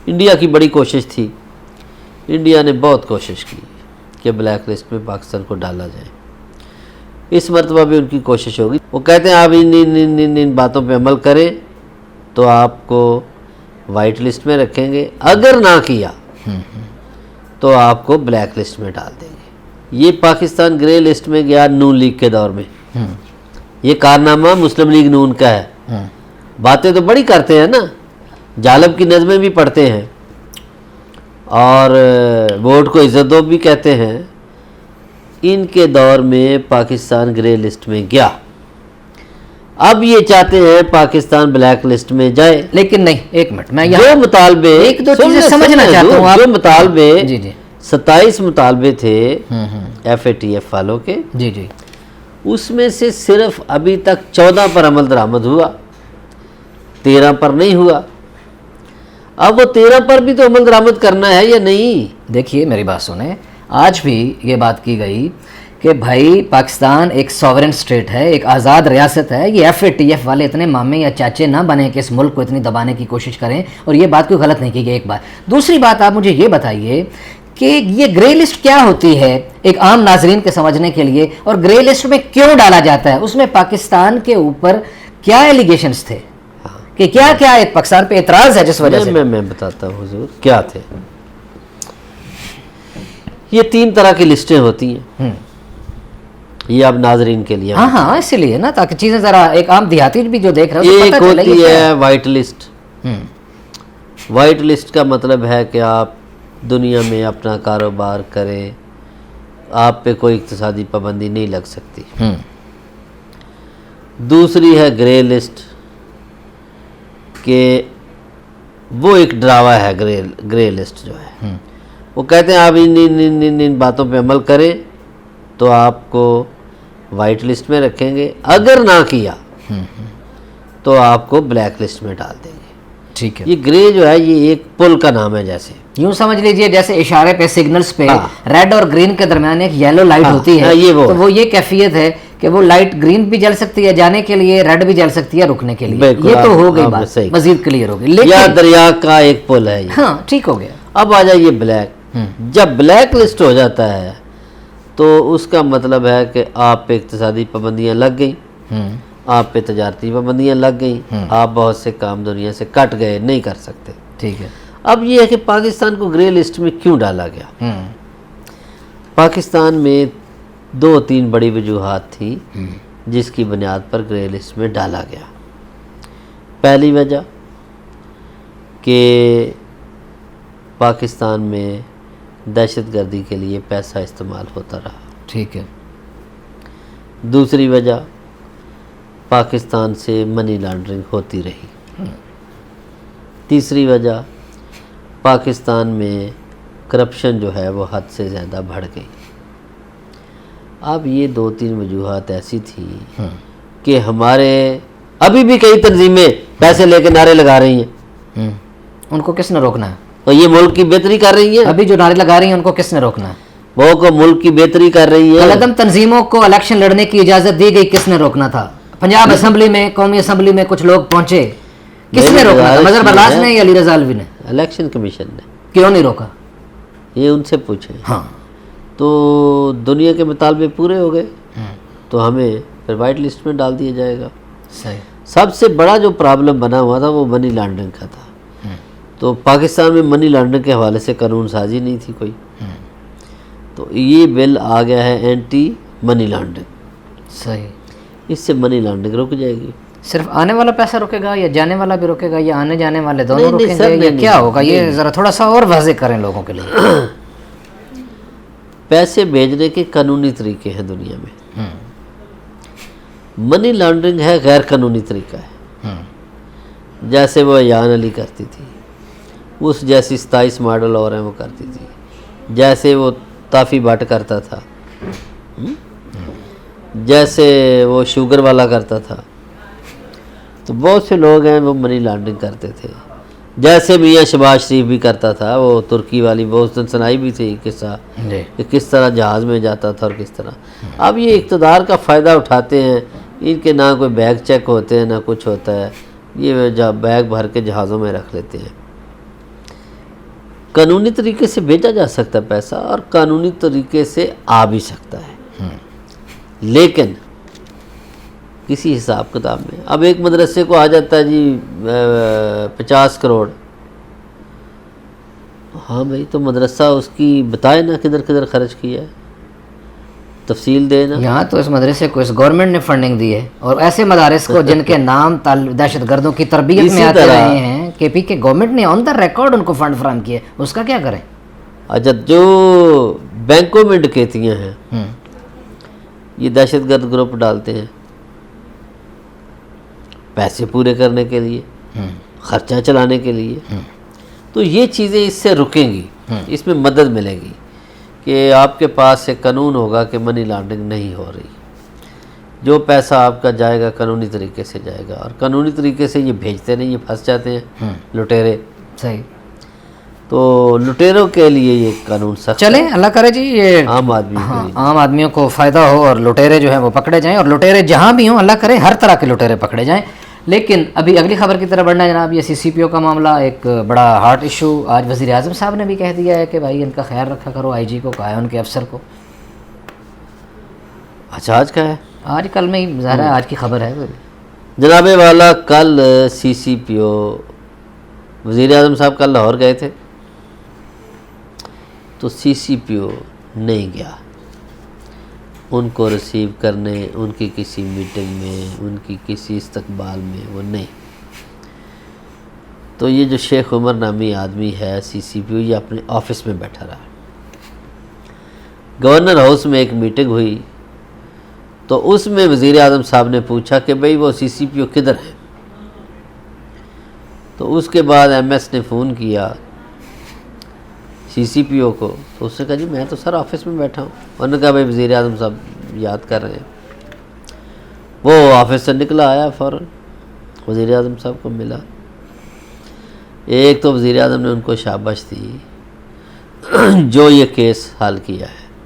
India کی بڑی کوشش تھی، انڈیا نے بہت کوشش کی کہ بلیک لسٹ میں پاکستان کو ڈالا جائے. اس مرتبہ بھی ان کی کوشش ہوگی. وہ کہتے ہیں آپ ان باتوں پہ عمل کریں تو آپ کو وائٹ لسٹ میں رکھیں گے، اگر نہ کیا تو آپ کو بلیک لسٹ میں ڈال دیں گے. یہ پاکستان گرے لسٹ میں گیا نون لیگ کے دور میں. یہ کارنامہ مسلم لیگ نون کا ہے. باتیں تو بڑی کرتے ہیں نا، جالب کی نظمیں بھی پڑھتے ہیں اور ووٹ کو عزت دو بھی کہتے ہیں. ان کے دور میں پاکستان گرے لسٹ میں گیا. اب یہ چاہتے ہیں پاکستان بلیک لسٹ میں جائے. لیکن نہیں، ایک منٹ، میں جو مطالبے ایک دو چیزیں سمجھنا چاہتا ہوں. جو مطالبے جی 27 مطالبے تھے FATF والوں کے، جی اس میں سے صرف ابھی تک 14 پر عمل درآمد ہوا، 13 پر نہیں ہوا. اب وہ 13 پر بھی تو عمل درآمد کرنا ہے یا نہیں؟ دیکھیے میری بات سنیں، آج بھی یہ بات کی گئی کہ بھائی پاکستان ایک سوورن سٹیٹ ہے، ایک آزاد ریاست ہے. یہ FATF والے اتنے مامے یا چاچے نہ بنیں کہ اس ملک کو اتنی دبانے کی کوشش کریں، اور یہ بات کوئی غلط نہیں کی گئی. ایک بات. دوسری بات، آپ مجھے یہ بتائیے کہ یہ گرے لسٹ کیا ہوتی ہے ایک عام ناظرین کے سمجھنے کے لیے، اور گرے لسٹ میں کیوں ڈالا جاتا ہے؟ اس میں پاکستان کے اوپر کیا ایلیگیشنز تھے کہ کیا پاکستان پہ اعتراض ہے جس وجہ سے؟ میں بتاتا ہوں حضور کیا تھے. یہ 3 طرح کی لسٹیں ہوتی ہیں، یہ اب ناظرین کے لیے. ہاں اسی لیے نا، تاکہ چیزیں ذرا ایک عام دیہاتی بھی جو دیکھ رہے ہیں ایک ہوتی ہے وائٹ لسٹ. وائٹ لسٹ کا مطلب ہے کہ آپ دنیا میں اپنا کاروبار کریں، آپ پہ کوئی اقتصادی پابندی نہیں لگ سکتی. دوسری ہے گرے لسٹ، کہ وہ ایک ڈراوا ہے. گرے لسٹ جو ہے وہ کہتے ہیں آپ ان باتوں پہ عمل کریں تو آپ کو وائٹ لسٹ میں رکھیں گے، اگر نہ کیا تو آپ کو بلیک لسٹ میں ڈال دیں گے. ٹھیک ہے. یہ گرے جو ہے یہ ایک پل کا نام ہے. جیسے یوں سمجھ لیجئے جیسے اشارے پہ سگنلز پہ ریڈ اور گرین کے درمیان ایک یلو لائٹ ہوتی ہے، تو وہ یہ کیفیت ہے کہ وہ لائٹ گرین بھی جل سکتی ہے جانے کے لیے، ریڈ بھی جل سکتی ہے رکنے کے لیے. یہ تو ہو گئی بات، مزید کلیئر ہو گئی. یا دریا کا ایک پل ہے. ہاں ٹھیک ہو گیا. اب آ جائیے بلیک. جب بلیک لسٹ ہو جاتا ہے تو اس کا مطلب ہے کہ آپ پہ اقتصادی پابندیاں لگ گئیں، آپ پہ تجارتی پابندیاں لگ گئیں، آپ بہت سے کام دنیا سے کٹ گئے، نہیں کر سکتے. ٹھیک ہے. اب یہ ہے کہ پاکستان کو گرے لسٹ میں کیوں ڈالا گیا؟ پاکستان میں 2-3 بڑی وجوہات تھی جس کی بنیاد پر گرے لسٹ میں ڈالا گیا. پہلی وجہ کہ پاکستان میں دہشت گردی کے لیے پیسہ استعمال ہوتا رہا. ٹھیک ہے. دوسری وجہ پاکستان سے منی لانڈرنگ ہوتی رہی. تیسری وجہ پاکستان میں کرپشن جو ہے وہ حد سے زیادہ بڑھ گئی. اب یہ 2-3 وجوہات ایسی تھی کہ ہمارے ابھی بھی کئی تنظیمیں پیسے لے کے نعرے لگا رہی ہیں. ان کو کس نے روکنا ہے؟ اور یہ ملک کی بہتری کر رہی ہیں. ابھی جو نعرے لگا رہی ہیں ان کو کس نے روکنا ہے؟ وہ کو ملک کی بہتری کر رہی ہے. قلعدم تنظیموں کو الیکشن لڑنے کی اجازت دی گئی، کس نے روکنا تھا؟ پنجاب اسمبلی میں، قومی اسمبلی میں کچھ لوگ پہنچے، کس نے روکنا تھا؟ مظہر برداشت نے یا علی رضا الوی نے؟ الیکشن کمیشن نے. کیوں نہیں روکا؟ یہ ان سے پوچھیں. ہاں تو دنیا کے مطالبے پورے ہو گئے تو ہمیں پھر وائٹ لسٹ میں ڈال دیا جائے گا. صحیح. سب سے بڑا جو پرابلم بنا ہوا تھا وہ منی لانڈرنگ کا تھا. تو پاکستان میں منی لانڈرنگ کے حوالے سے قانون سازی نہیں تھی کوئی، تو یہ بل آ گیا ہے اینٹی منی لانڈرنگ. صحیح. اس سے منی لانڈرنگ رک جائے گی. صرف آنے والا پیسہ رکے گا یا جانے والا بھی رکے گا، یا آنے جانے والے دونوں رکیں گے، یا کیا ہوگا؟ یہ ذرا تھوڑا سا اور واضح کریں لوگوں کے لیے. پیسے بھیجنے کے قانونی طریقے ہیں دنیا میں. منی لانڈرنگ ہے غیر قانونی طریقہ ہے. جیسے وہ ایان علی کرتی تھی، اس جیسی 27 ماڈل اور ہیں وہ کرتی تھی، جیسے وہ تافی بٹ کرتا تھا، جیسے وہ شوگر والا کرتا تھا. تو بہت سے لوگ ہیں وہ منی لانڈرنگ کرتے تھے. جیسے میاں شہباز شریف بھی کرتا تھا، وہ ترکی والی بہت سنائی بھی تھی قصہ کہ کس طرح جہاز میں جاتا تھا اور کس طرح. اب یہ اقتدار کا فائدہ اٹھاتے ہیں، ان کے نہ کوئی بیگ چیک ہوتے ہیں نہ کچھ ہوتا ہے، یہ بیگ بھر کے جہازوں میں رکھ لیتے ہیں. قانونی طریقے سے بھیجا جا سکتا ہے پیسہ اور قانونی طریقے سے آ بھی سکتا ہے، لیکن کسی حساب کتاب میں اب ایک مدرسے کو آ جاتا ہے جی 50 کروڑ، ہاں بھائی تو مدرسہ اس کی بتائے نا کدھر کدھر خرچ کیا ہے، تفصیل دے نا۔ یہاں تو اس مدرسے کو اس گورنمنٹ نے فنڈنگ دی ہے، اور ایسے مدارس کو جن کے نام دہشت گردوں کی تربیت میں آتے رہے ہیں کہ پی کے گورنمنٹ نے آن دا ریکارڈ ان کو فنڈ فراہم کیے، اس کا کیا کریں؟ اچھا، جو بینکوں میں ڈکیتیاں ہیں یہ دہشت گرد گروپ ڈالتے ہیں پیسے پورے کرنے کے لیے، خرچہ چلانے کے لیے، تو یہ چیزیں اس سے رکیں گی، اس میں مدد ملے گی کہ آپ کے پاس ایک قانون ہوگا کہ منی لانڈرنگ نہیں ہو رہی، جو پیسہ آپ کا جائے گا قانونی طریقے سے جائے گا، اور قانونی طریقے سے یہ بھیجتے نہیں، یہ پھنس جاتے ہیں لٹیرے۔ صحیح، تو لٹیروں کے لیے یہ قانون سخت، چلیں اللہ کرے جی یہ عام آدمی کے لیے عام آدمیوں کو فائدہ ہو اور لٹیرے جو ہیں وہ پکڑے جائیں، اور لٹیرے جہاں بھی ہوں اللہ کرے ہر طرح کے لٹیرے پکڑے جائیں۔ لیکن ابھی اگلی خبر کی طرف بڑھنا ہے جناب، یہ CCPO کا معاملہ ایک بڑا ہارٹ ایشو، آج وزیر اعظم صاحب نے بھی کہہ دیا ہے کہ بھائی ان کا خیال رکھا کرو، IG کو کہا ہے ان کے افسر کو۔ اچھا، آج کا ہے، آج کل میں ہی ظاہر ہے آج کی خبر ہے۔ جناب والا کل CCPO وزیر اعظم صاحب کل لاہور گئے تھے تو CCPO نہیں گیا ان کو ریسیو کرنے، ان کی کسی میٹنگ میں، ان کی کسی استقبال میں وہ نہیں۔ تو یہ جو شیخ عمر نامی آدمی ہے CCPO، یہ اپنے آفس میں بیٹھا رہا۔ گورنر ہاؤس میں ایک میٹنگ ہوئی تو اس میں وزیر اعظم صاحب نے پوچھا کہ بھئی وہ CCPO کدھر ہے؟ تو اس کے بعد MS نے فون کیا CCPO کو، تو اس نے کہا جی میں تو سر آفس میں بیٹھا ہوں۔ انہوں نے کہا بھائی وزیر اعظم صاحب یاد کر رہے ہیں۔ وہ آفس سے نکلا، آیا فوراً وزیر اعظم صاحب کو ملا۔ ایک تو وزیر اعظم نے ان کو شاباش دی جو یہ کیس حل کیا ہے،